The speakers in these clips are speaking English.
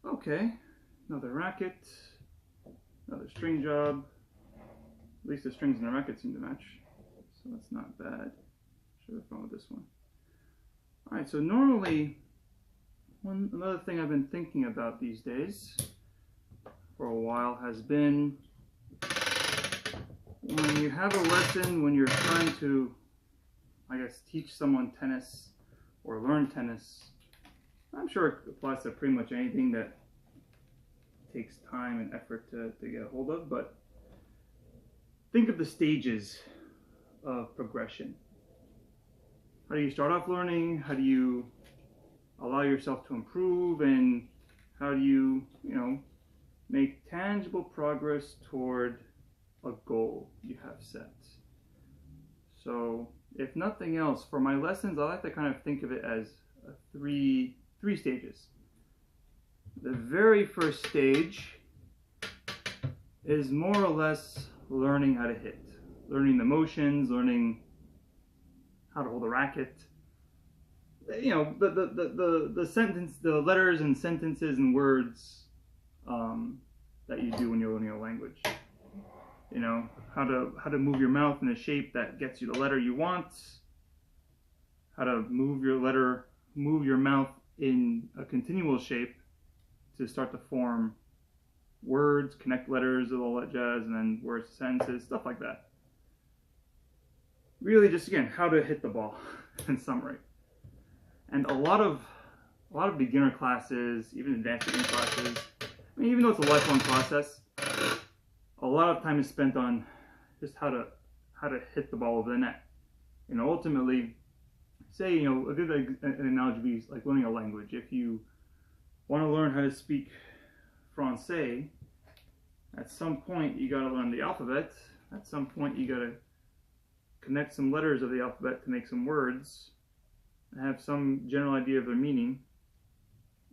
Okay, another racket, another string job. At least the strings in the racket seem to match, so that's not bad. Should have fun with this one. All right, so normally, another thing I've been thinking about these days for a while has been when you have a lesson, when you're trying to, I guess, teach someone tennis or learn tennis. I'm sure it applies to pretty much anything that takes time and effort to get a hold of, but think of the stages of progression. How do you start off learning? How do you allow yourself to improve? And how do you, make tangible progress toward a goal you have set? So, if nothing else, for my lessons, I like to kind of think of it as three stages. The very first stage is more or less learning how to hit, learning the motions, learning how to hold a racket. The sentence, the letters and sentences and words that you do when you're learning a language. How to move your mouth in a shape that gets you the letter you want. How to move your mouth in a continual shape to start to form words, connect letters, all that jazz, and then words to sentences, stuff like that. Really, just again, how to hit the ball in summary. And a lot of beginner classes, even advanced beginner classes, even though it's a lifelong process, a lot of time is spent on just how to hit the ball over the net. Ultimately, say, a good analogy is like learning a language. If you want to learn how to speak Francais, at some point you got to learn the alphabet. At some point you got to connect some letters of the alphabet to make some words, and have some general idea of their meaning,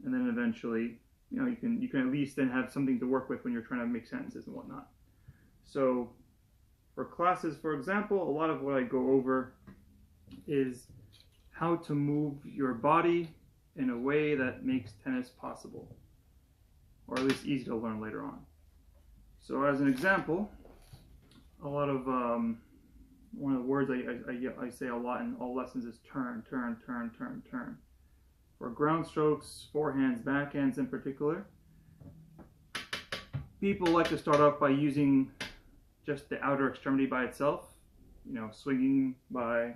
and then eventually, you can at least then have something to work with when you're trying to make sentences and whatnot. So, for classes, for example, a lot of what I go over is how to move your body in a way that makes tennis possible, or at least easy to learn later on. So, as an example, a lot of one of the words I say a lot in all lessons is turn, turn, turn, turn, turn. For ground strokes, forehands, backhands in particular, people like to start off by using just the outer extremity by itself, swinging by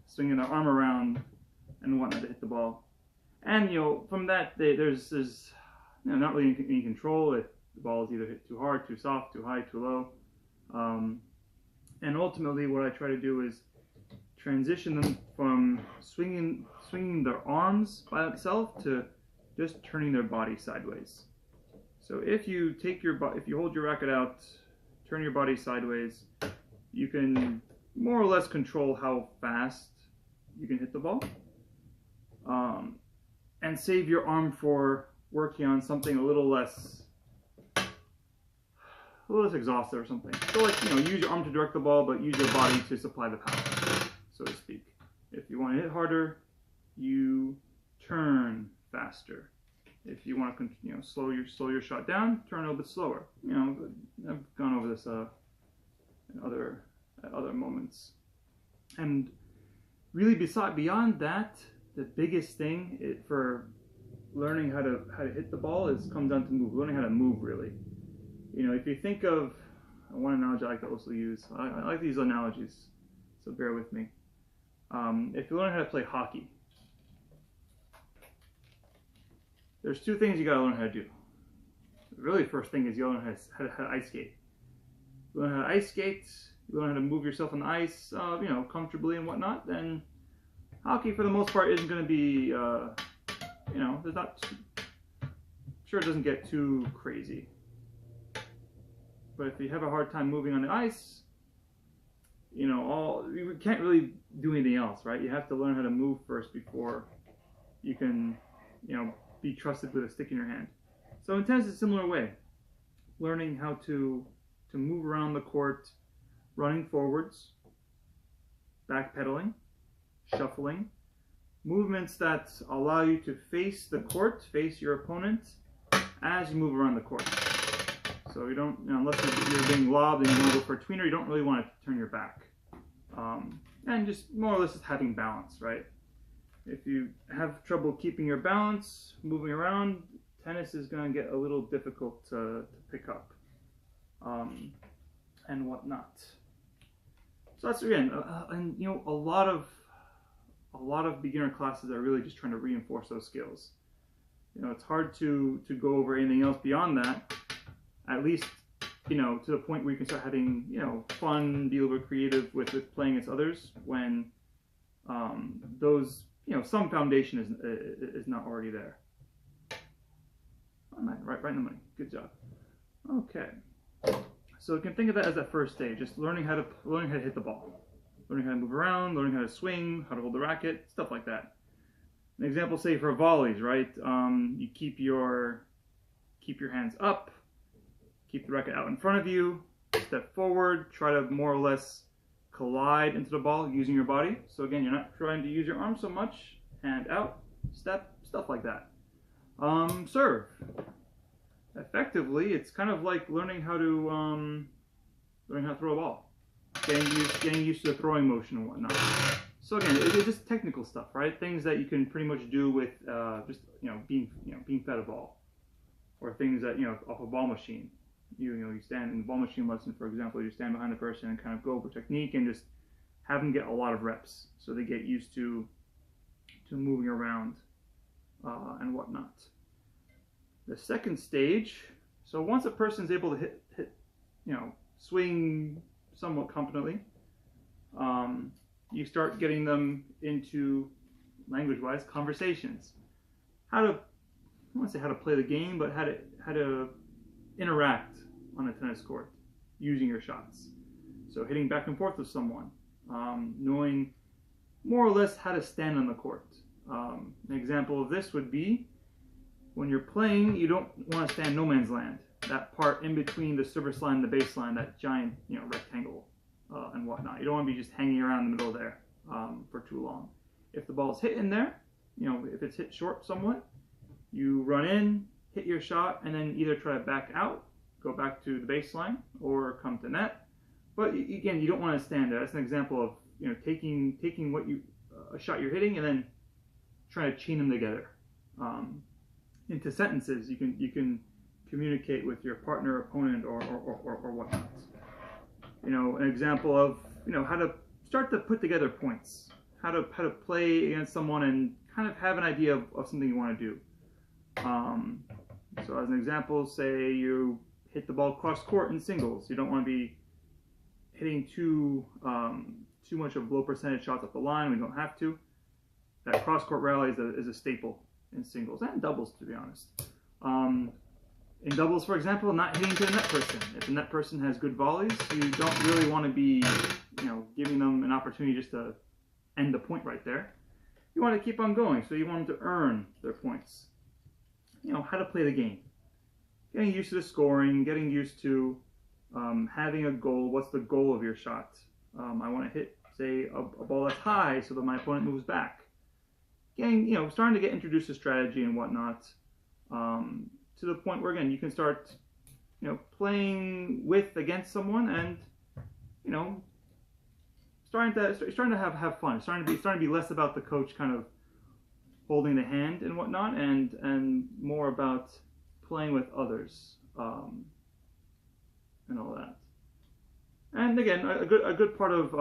swinging their arm around and whatnot to hit the ball. And from that, there's not really any control if the ball is either hit too hard, too soft, too high, too low. And ultimately, what I try to do is transition them from swinging their arms by itself to just turning their body sideways. So if you hold your racket out, turn your body sideways, you can more or less control how fast you can hit the ball, and save your arm for working on something a little less exhaustive or something. So use your arm to direct the ball, but use your body to supply the power, so to speak. If you want to hit harder, you turn faster. If you want to, slow your shot down, turn a little bit slower. I've gone over this at other moments. And really, beyond that, the biggest thing for learning how to hit the ball comes down to learning how to move, really. If you think of one analogy I like to also use, I like these analogies, so bear with me. If you learn how to play hockey, there's two things you got to learn how to do. The really first thing is you learn how to ice skate. You learn how to ice skate, you learn how to move yourself on the ice, comfortably and whatnot, then hockey for the most part isn't going to be, there's not, sure, it doesn't get too crazy. But if you have a hard time moving on the ice, you can't really do anything else, right? You have to learn how to move first before you can, be trusted with a stick in your hand. So in tennis, it's a similar way. Learning how to move around the court, running forwards, backpedaling, shuffling, movements that allow you to face the court, face your opponent as you move around the court. So you don't, unless you're being lobbed and you want to go for a tweener, you don't really want to turn your back. And just more or less just having balance, right? If you have trouble keeping your balance, moving around, tennis is going to get a little difficult to pick up, and whatnot. So that's again, and a lot of beginner classes are really just trying to reinforce those skills. It's hard to go over anything else beyond that. At least, to the point where you can start having, fun, be a little bit creative with playing against others when those, some foundation is not already there. Oh, right in the money. Good job. Okay. So you can think of that as that first stage, just learning how to hit the ball, learning how to move around, learning how to swing, how to hold the racket, stuff like that. An example, say for volleys, right? You keep your hands up. Keep the racket out in front of you, step forward, try to more or less collide into the ball using your body. So again, you're not trying to use your arm so much, hand out, step, stuff like that. Serve. Effectively, it's kind of like learning how to throw a ball, getting used to the throwing motion and whatnot. So again, it's just technical stuff, right? Things that you can pretty much do with just being fed a ball, or things that off a ball machine. You stand in the ball machine lesson, for example, you stand behind the person and kind of go over technique and just have them get a lot of reps so they get used to moving around and whatnot. The second stage, so once a person's able to hit swing somewhat competently, you start getting them into, language-wise, conversations. I don't want to say how to play the game, but how to interact on a tennis court using your shots. So hitting back and forth with someone, knowing more or less how to stand on the court. An example of this would be when you're playing, you don't want to stand no man's land. That part in between the service line and the baseline, that giant rectangle and whatnot. You don't want to be just hanging around in the middle there for too long. If the ball's hit in there, if it's hit short somewhat, you run in, hit your shot, and then either try to back out, go back to the baseline, or come to net. But again, you don't want to stand there. That's an example of taking what a shot you're hitting and then trying to chain them together into sentences. You can communicate with your partner, opponent, or whatnot. An example of how to start to put together points, how to play against someone and kind of have an idea of something you want to do. So as an example, say you hit the ball cross court in singles. You don't want to be hitting too much of low percentage shots off the line. We don't have to. That cross court rally is a staple in singles and doubles, to be honest. In doubles, for example, not hitting to the net person. If the net person has good volleys, you don't really want to be giving them an opportunity just to end the point right there. You want to keep on going, so you want them to earn their points. How to play the game. Getting used to the scoring, getting used to having a goal. What's the goal of your shot? I want to hit, say, a ball that's high so that my opponent moves back. Getting, starting to get introduced to strategy and whatnot, to the point where, again, you can start, playing against someone and, starting to have fun. Starting to be less about the coach kind of holding the hand and whatnot, and more about playing with others and all that. And again, a good part of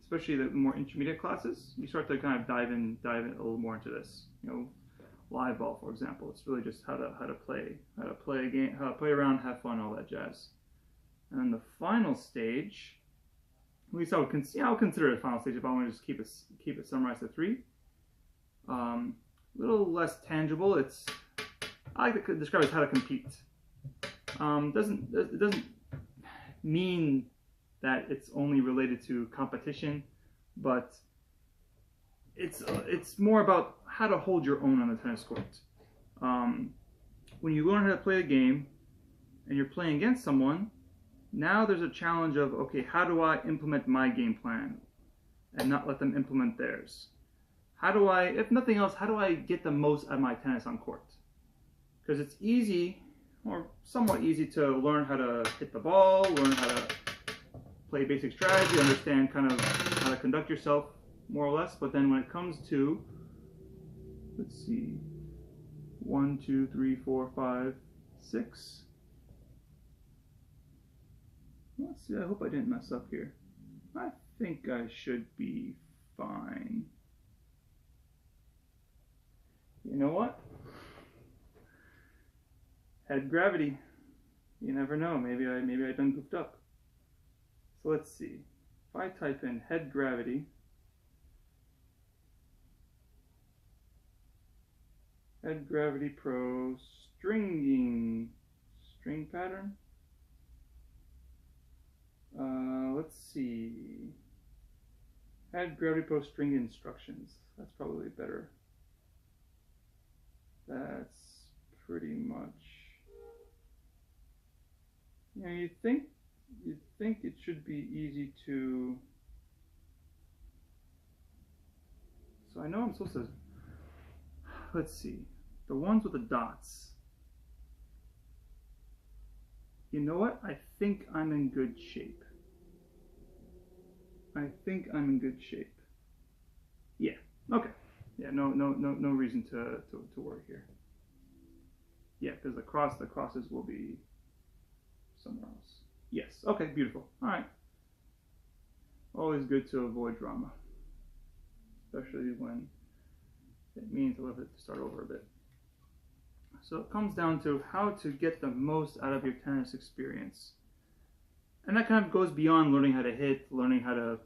especially the more intermediate classes, you start to kind of dive in a little more into this. Live ball, for example, it's really just how to play a game, how to play around, have fun, all that jazz. And then the final stage, at least I would consider it a final stage if I want to just keep it summarized to 3. A little less tangible. I like to describe it as how to compete. It doesn't mean that it's only related to competition, but it's more about how to hold your own on the tennis court. When you learn how to play a game and you're playing against someone, now there's a challenge of, okay, how do I implement my game plan and not let them implement theirs? how do I, if nothing else, how do I get the most out of my tennis on court? Because it's easy, or somewhat easy, to learn how to hit the ball, learn how to play basic strategy, understand kind of how to conduct yourself more or less. But then when it comes to, let's see, 1, 2, 3, 4, 5, 6. Let's see, I hope I didn't mess up here. I think I should be fine. You know what? Head gravity. You never know. Maybe I done goofed up. So let's see. If I type in head gravity, Head Gravity Pro string pattern. Let's see. Head Gravity Pro string instructions. That's probably better. That's pretty much. You know, you'd think it should be easy to. So I know I'm supposed to. Let's see. The ones with the dots. You know what? I think I'm in good shape. Yeah. Okay. Yeah. No reason to worry here. Yeah, because the crosses will be somewhere else. Yes. Okay. Beautiful. All right. Always good to avoid drama, especially when it means a little bit to start over a bit. So it comes down to how to get the most out of your tennis experience. And that kind of goes beyond learning how to hit, learning how to,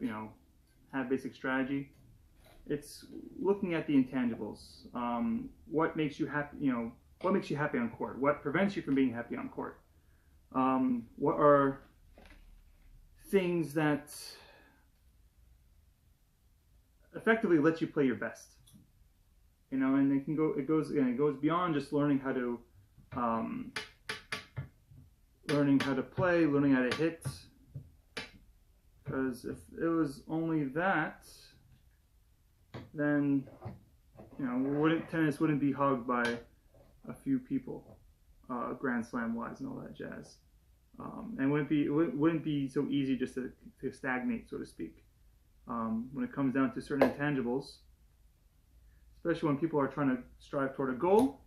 have basic strategy. It's looking at the intangibles. What makes you happy, what makes you happy on court? What prevents you from being happy on court? What are things that effectively let you play your best? And it goes beyond just learning how to play, learning how to hit. Because if it was only that, then tennis wouldn't be hugged by a few people, Grand Slam wise and all that jazz, and wouldn't be so easy just to stagnate, so to speak. When it comes down to certain intangibles, especially when people are trying to strive toward a goal,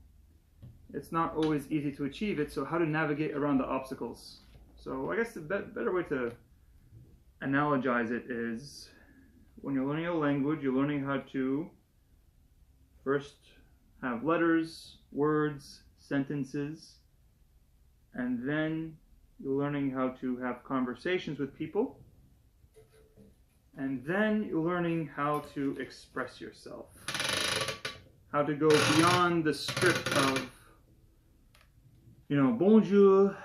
it's not always easy to achieve it. So how to navigate around the obstacles. So I guess the better way to analogize it is when you're learning a language, you're learning how to first have letters, words, sentences, and then you're learning how to have conversations with people, and then you're learning how to express yourself. How to go beyond the script of, bonjour,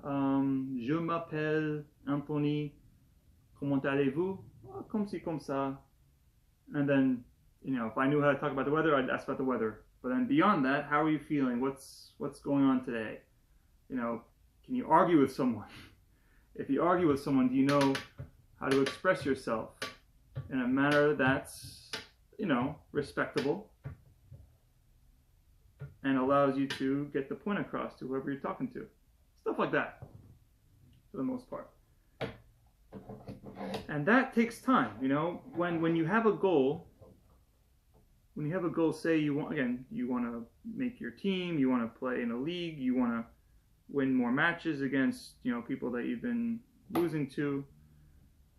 je m'appelle Anthony, comment allez-vous? Oh, comme ci, comme ça. And then, if I knew how to talk about the weather, I'd ask about the weather. But then beyond that, how are you feeling? What's going on today? Can you argue with someone? If you argue with someone, do you know how to express yourself in a manner that's, respectable and allows you to get the point across to whoever you're talking to? Stuff like that, for the most part. And that takes time, when you have a goal. When you have a goal, say you want to make your team, you want to play in a league, you want to win more matches against, people that you've been losing to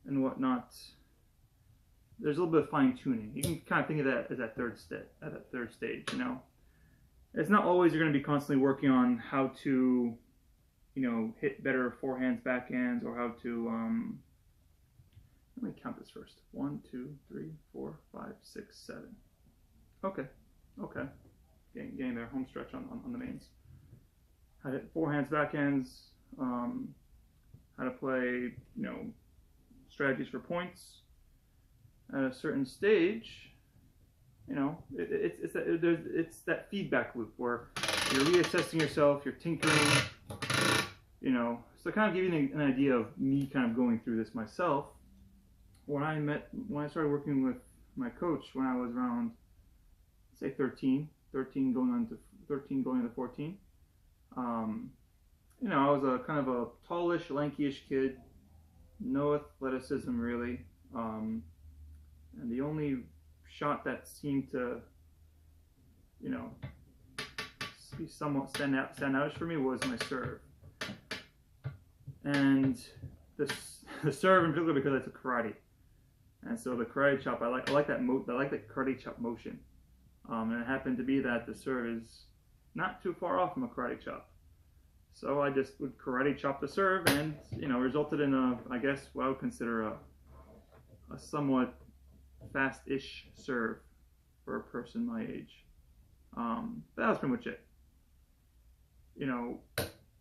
and whatnot. There's a little bit of fine tuning. You can kind of think of that as that third stage, It's not always you're going to be constantly working on how to, hit better forehands, backhands, or how to, let me count this first. 1, 2, 3, 4, 5, 6, 7. Okay. Getting there, home stretch on the mains. How to hit forehands, backhands, how to play, strategies for points. At a certain stage, it's that feedback loop where you're reassessing yourself, you're tinkering, So kind of give you an idea of me kind of going through this myself. When I started working with my coach when I was around, say 13 going into 14. I was a kind of a tallish, lankyish kid, no athleticism really, and the only shot that seemed to, be somewhat standoutish for me was my serve. And the serve in particular because I took karate, and so the karate chop I like that karate chop motion, and it happened to be that the serve is not too far off from a karate chop, so I just would karate chop the serve, and resulted in I guess what I would consider a somewhat fast-ish serve for a person my age. But that was pretty much it.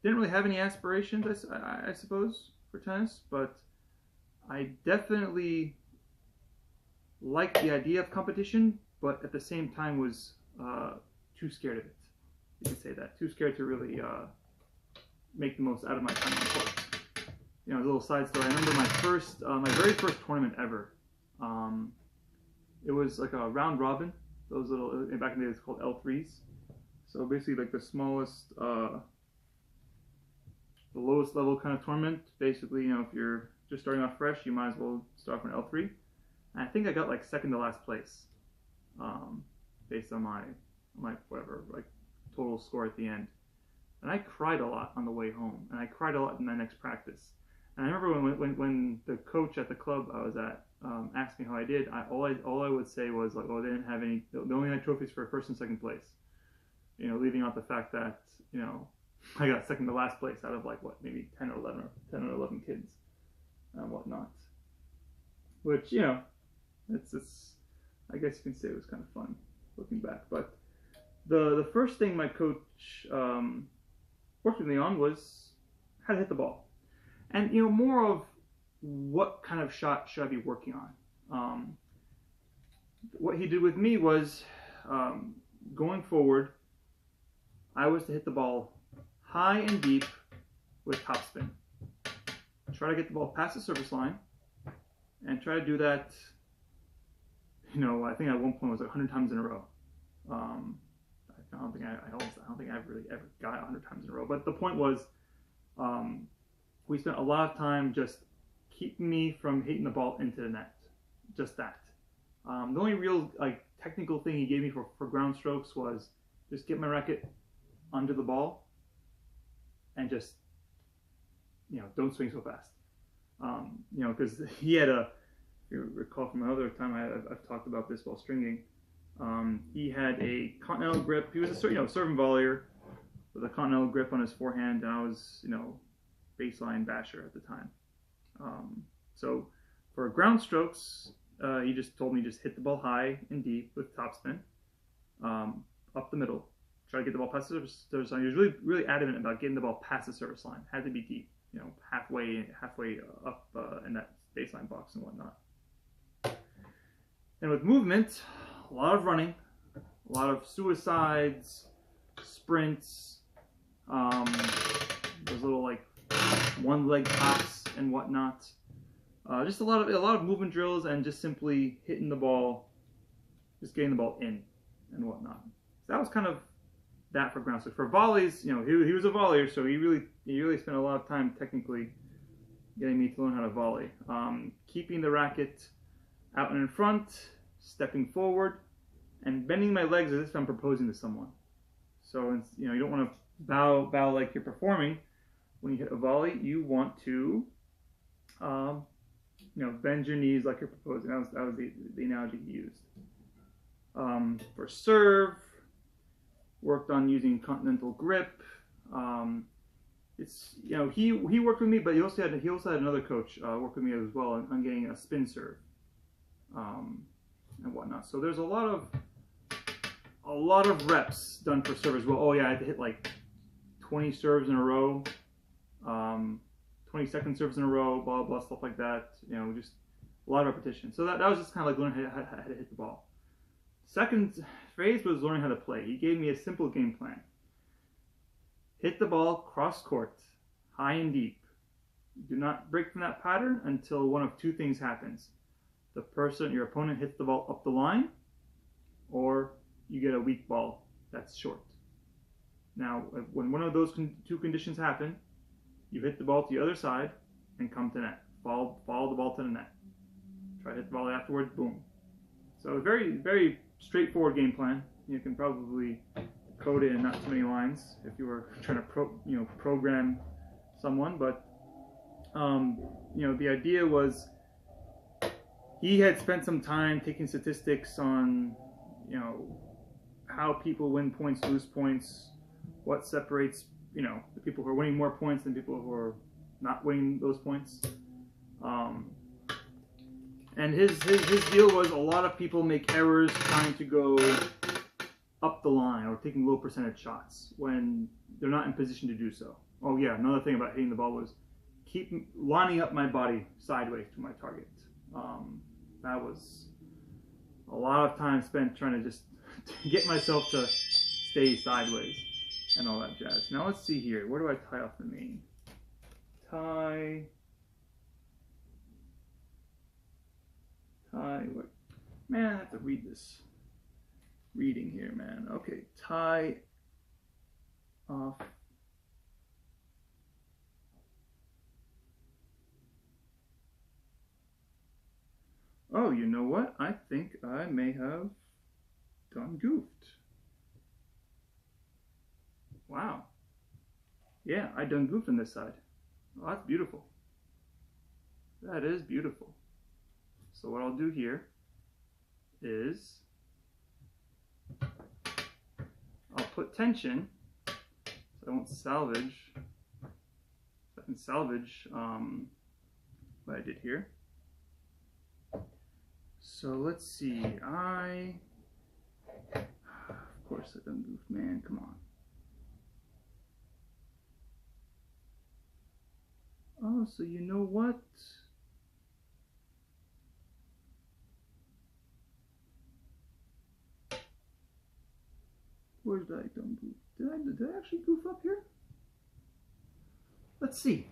Didn't really have any aspirations, I suppose, for tennis, but I definitely liked the idea of competition, but at the same time was too scared of it. You could say that. Too scared to really make the most out of my time on court. A little side story. I remember my very first tournament ever. It was like a round robin. Those little, back in the day, it's called L3s. So basically, like the smallest, the lowest level kind of tournament. Basically, if you're just starting off fresh, you might as well start from an L3. And I think I got like second to last place, based on my whatever, like total score at the end. And I cried a lot on the way home, and I cried a lot in my next practice. And I remember when the coach at the club I was at asked me how I did, all I would say was like, oh, they didn't have any. They only had trophies for first and second place. Leaving out the fact that I got second to last place out of like maybe 10 or 11 kids and whatnot. Which it's I guess you can say it was kind of fun looking back. But the first thing my coach worked with me on was how to hit the ball. And more of what kind of shot should I be working on. What he did with me was going forward, I was to hit the ball high and deep with topspin. Try to get the ball past the service line, and try to do that. I think at one point it was like 100 times in a row. I don't think I've really ever got 100 times in a row. But the point was, we spent a lot of time just keeping me from hitting the ball into the net. Just that. The only real technical thing he gave me for ground strokes was just get my racket under the ball and just don't swing so fast. Because he had if you recall from another time I've talked about this while stringing. He had a continental grip. He was a serving volleyer with a continental grip on his forehand, and I was baseline basher at the time. So for ground strokes, he just told me just hit the ball high and deep with topspin, up the middle. Try to get the ball past the service line. He was really, really adamant about getting the ball past the service line. Had to be deep, halfway up in that baseline box and whatnot. And with movement, a lot of running, a lot of suicides, sprints, those little one leg hops and whatnot. Just a lot of movement drills and just simply hitting the ball, just getting the ball in and whatnot. So that was kind of that for ground. So for volleys, he was a volleyer, so he really spent a lot of time technically getting me to learn how to volley. Keeping the racket out and in front, stepping forward, and bending my legs as if I'm proposing to someone. So you don't want to bow like you're performing. When you hit a volley, you want to bend your knees like you're proposing. That was the analogy he used. For serve, worked on using continental grip. He worked with me, but he also had another coach work with me as well on getting a spin serve and whatnot. So there's a lot of reps done for serve as well. Oh yeah, I had to hit like 20 serves in a row, 20-second serves in a row, blah blah stuff like that. Just a lot of repetition. So that was just kind of like learning how to hit the ball. Second phase was learning how to play. He gave me a simple game plan. Hit the ball cross court, high and deep. Do not break from that pattern until one of two things happens. your opponent hits the ball up the line, or you get a weak ball that's short. Now, when one of those two conditions happen, you hit the ball to the other side and come to net. Follow the ball to the net. Try to hit the ball afterwards, boom. So very, very straightforward game plan. You can probably code it in not too many lines if you were trying to program someone, but the idea was he had spent some time taking statistics on how people win points, lose points, what separates the people who are winning more points than people who are not winning those points. And his deal was a lot of people make errors trying to go up the line or taking low percentage shots when they're not in position to do so. Oh yeah, another thing about hitting the ball was keep lining up my body sideways to my target. That was a lot of time spent trying to just get myself to stay sideways and all that jazz. Now let's see here. Where do I tie off the main? What? Man, I have to read this. Reading here, man. Okay, tie off. Oh, you know what? I think I may have done goofed. Wow. Yeah, I done goofed on this side. Oh, that's beautiful. That is beautiful. So what I'll do here is I'll put tension so I won't salvage. So I can salvage what I did here. So let's see. Of course I done goofed, man. Come on. Oh, so you know what? Where did I done goof? Did I actually goof up here? Let's see.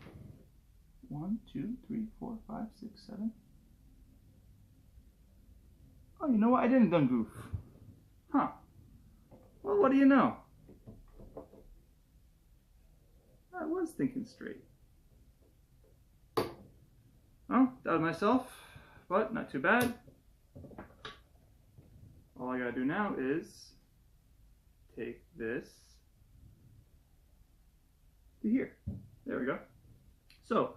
1, 2, 3, 4, 5, 6, 7. Oh, you know what? I didn't done goof. Huh. Well, what do you know? I was thinking straight. Well, doubted myself, but not too bad. All I gotta do now is take this to here. There we go. So,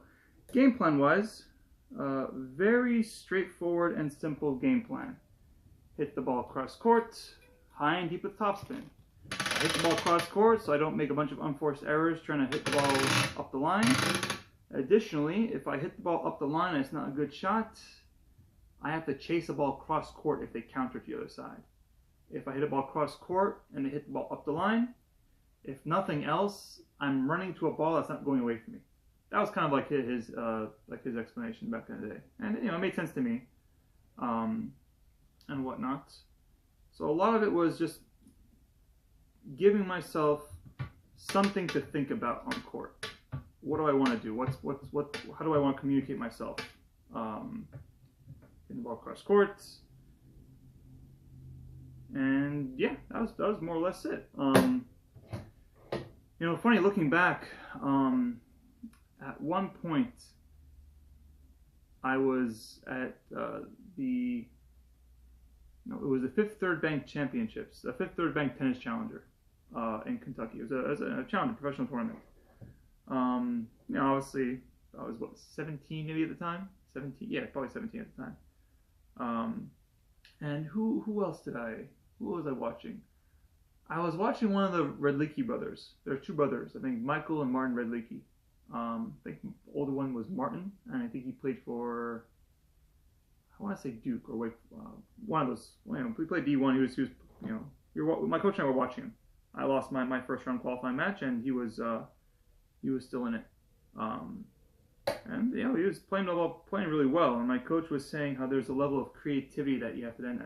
game plan wise, very straightforward and simple game plan. Hit the ball cross court, high and deep with topspin. I hit the ball cross court so I don't make a bunch of unforced errors trying to hit the ball up the line. Additionally, if I hit the ball up the line and it's not a good shot, I have to chase a ball cross court if they counter to the other side. If I hit a ball cross court and they hit the ball up the line, if nothing else, I'm running to a ball that's not going away from me. That was kind of like his explanation back in the day, and it made sense to me, and whatnot. So a lot of it was just giving myself something to think about on court. What do I want to do? How do I want to communicate myself? In the ball cross court. And yeah, that was more or less it. Funny looking back, at one point I was at it was the Fifth Third Bank Championships, the Fifth Third Bank Tennis Challenger in Kentucky. It was a challenger professional tournament. Obviously I was 17 maybe at the time. 17, yeah, probably 17 at the time. And who else who was I watching? I was watching one of the Redlicki brothers. There are two brothers, I think Michael and Martin Redlicki. I think the older one was Martin, and I think he played for, I want to say Duke or Wake, one of those. We played D1. He was my coach and I were watching him. I lost my first round qualifying match, and he was still in it. And he was playing really well. And my coach was saying how there's a level of creativity that you have to then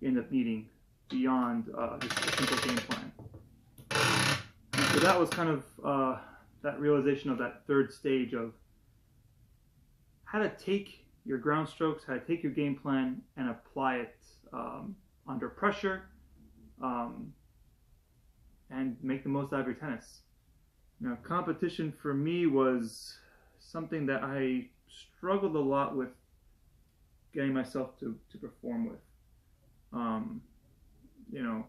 end up needing beyond just a simple game plan. And so that was kind of that realization of that third stage of how to take your ground strokes, how to take your game plan and apply it under pressure, um, and make the most out of your tennis. Now, competition for me was something that I struggled a lot with getting myself to perform with. You know,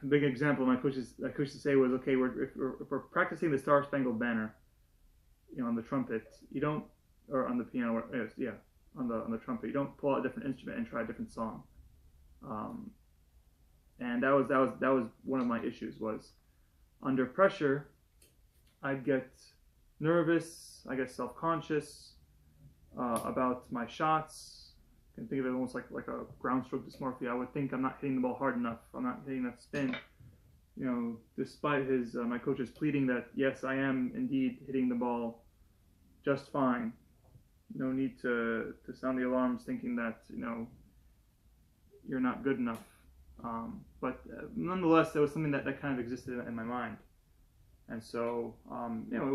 a big example my coaches say was, okay, if we're practicing the Star Spangled Banner, you know, on the trumpet, you don't, or on the piano, yeah, on the trumpet, you don't pull out a different instrument and try a different song. And that was one of my issues. Was under pressure, I'd get nervous, I get self-conscious about my shots. I can think of it almost like a ground stroke dysmorphia. I would think I'm not hitting the ball hard enough. I'm not hitting enough spin. You know, despite my coach's pleading that yes, I am indeed hitting the ball just fine. No need to sound the alarms, thinking that, you know, you're not good enough. But nonetheless, there was something that kind of existed in my mind, and so you know, it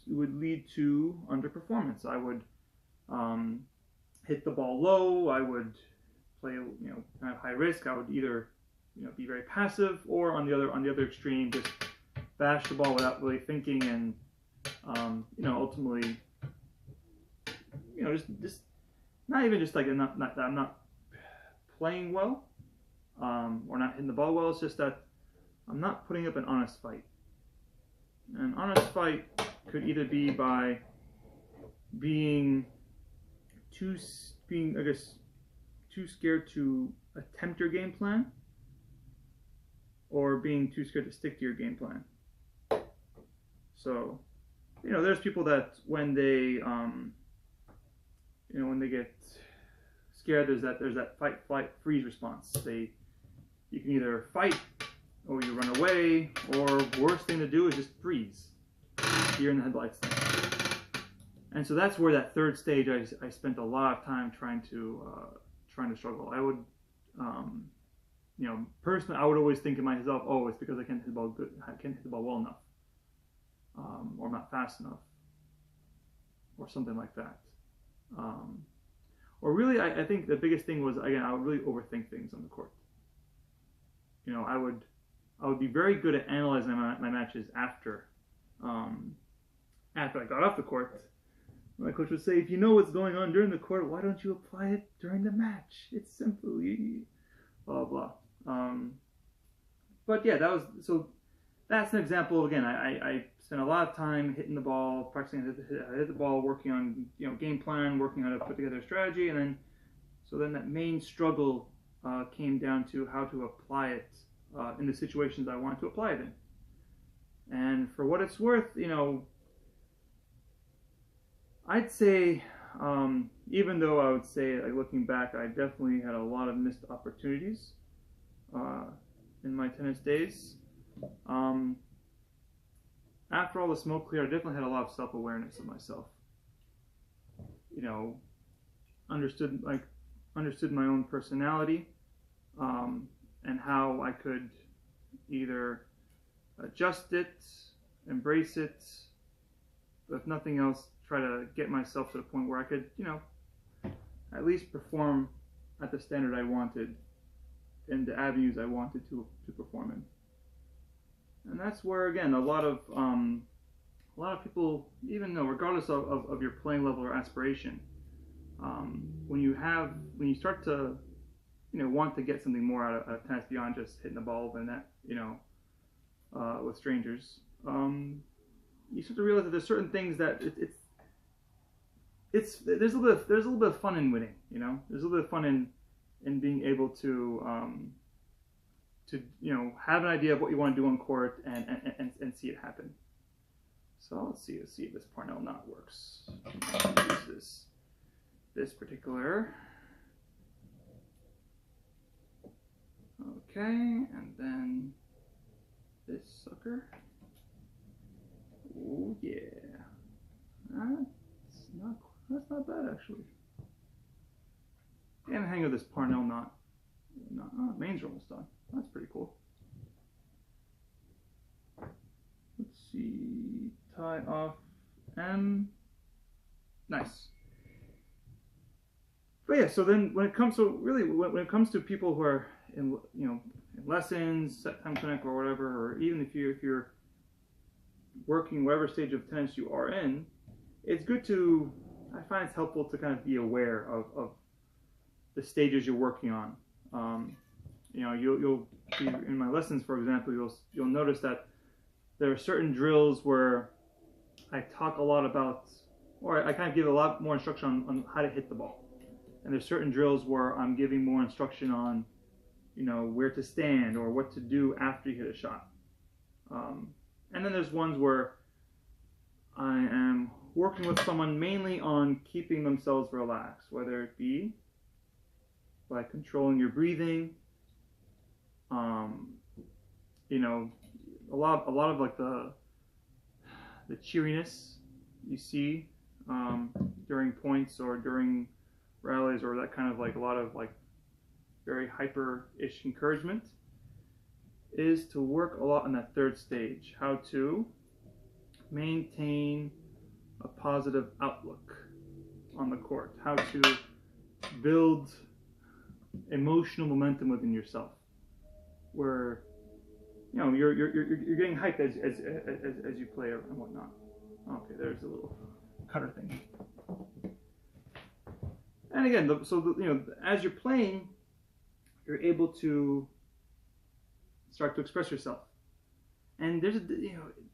would lead to underperformance. I would hit the ball low. I would play, you know, kind of high risk. I would either, you know, be very passive, or on the other extreme, just bash the ball without really thinking, and you know, ultimately, you know, just not even just like I'm not playing well, or not hitting the ball well. It's just that I'm not putting up an honest fight. An honest fight could either be by being I guess too scared to attempt your game plan, or being too scared to stick to your game plan. So, you know, there's people that when they you know, when they get scared, there's that fight, flight, freeze response. You can either fight, or you run away, or worst thing to do is just freeze. Deer in the headlights thing. And so that's where that third stage, I spent a lot of time trying to struggle. I would, you know, personally, I would always think to myself, oh, it's because I can't hit the ball good, I can't hit the ball well enough, or I'm not fast enough, or something like that. Or really, I think the biggest thing was, again, I would really overthink things on the court. You know, I would be very good at analyzing my matches after I got off the court. My coach would say, if you know what's going on during the court, why don't you apply it during the match? It's simply blah blah. But yeah, that's an example. Again, I spent a lot of time hitting the ball, practicing how to hit the ball, working on, you know, game plan, working on how to put together a strategy, and then that main struggle came down to how to apply it in the situations I wanted to apply it in. And for what it's worth, you know, I'd say, even though I would say, like, looking back, I definitely had a lot of missed opportunities in my tennis days. After all the smoke cleared, I definitely had a lot of self-awareness of myself. You know, understood my own personality, and how I could either adjust it, embrace it, but if nothing else, try to get myself to the point where I could, you know, at least perform at the standard I wanted in the avenues I wanted to perform in. And that's where, again, a lot of people, even though, regardless of your playing level or aspiration, when you start to, you know, want to get something more out of tennis beyond just hitting the ball over the net, you know, with strangers, you start to realize that there's certain things that there's a little bit of fun in winning. You know, there's a little bit of fun in being able to you know, have an idea of what you want to do on court and see it happen. So let's see if this Parnell knot works. Use this particular. Okay, and then this sucker. Oh yeah, that's not bad actually. And the hang of this Parnell knot. Mains are almost done. That's pretty cool. Let's see, tie off M. Nice. But yeah, so then when it comes to really when it comes to people who are in in lessons, set time clinic or whatever, or even if you're working whatever stage of tennis you are in, it's good to, I find it's helpful to kind of be aware of the stages you're working on. You'll be, in my lessons, for example, you'll notice that there are certain drills where I talk a lot about, or I kind of give a lot more instruction on how to hit the ball. And there's certain drills where I'm giving more instruction on, where to stand or what to do after you hit a shot. And then there's ones where I am working with someone mainly on keeping themselves relaxed, whether it be by controlling your breathing, a lot of like the cheeriness you see during points or during rallies, or that kind of like a lot of like very hyper-ish encouragement, is to work a lot on that third stage, how to maintain a positive outlook on the court, how to build emotional momentum within yourself, where you're getting hyped as you play and whatnot. Okay, there's a little cutter thing. And again, as you're playing, you're able to start to express yourself. And there's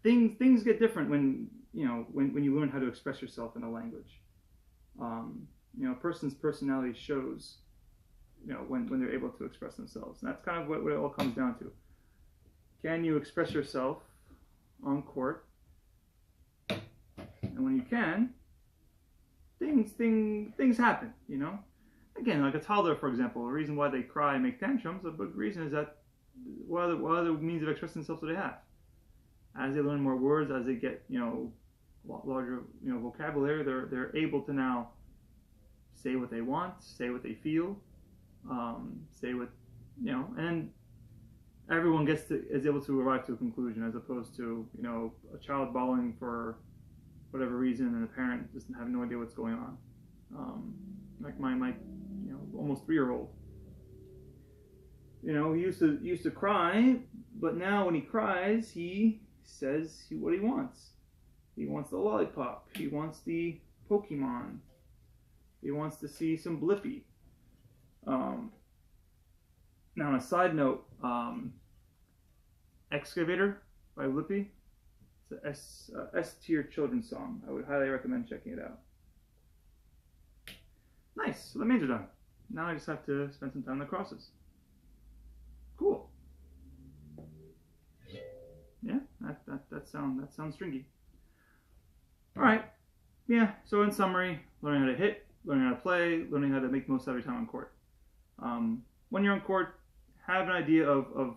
things get different when you learn how to express yourself in a language. A person's personality shows when they're able to express themselves. And that's kind of what it all comes down to. Can you express yourself on court? And when you can, things happen, Again, like a toddler, for example, the reason why they cry and make tantrums, a big reason is that what other means of expressing themselves do they have? As they learn more words, as they get, a lot larger, vocabulary, they're able to now say what they want, say what they feel, say what, and everyone is able to arrive to a conclusion, as opposed to, a child bawling for whatever reason and the parent just have no idea what's going on. Like my almost 3-year-old. He used to cry, but now when he cries, he says what he wants. He wants the lollipop. He wants the Pokemon. He wants to see some Blippi. Now, on a side note, Excavator by Blippi. It's a S-tier children's song. I would highly recommend checking it out. Nice. So the mains are done. Now I just have to spend some time on the crosses. Cool. Yeah, that sounds stringy. All right. Yeah. So in summary, learning how to hit, learning how to play, learning how to make the most of your time on court. When you're on court, have an idea of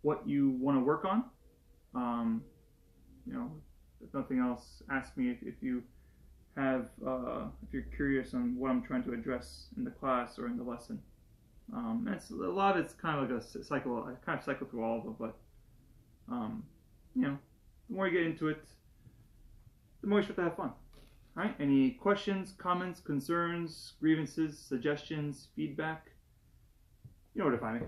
what you want to work on. If nothing else, ask me if you have if you're curious on what I'm trying to address in the class or in the lesson. It's a lot. It's kind of like a cycle. I kind of cycle through all of them, but the more you get into it, the more you start to have fun. All right. Any questions, comments, concerns, grievances, suggestions, feedback? You know where to find me.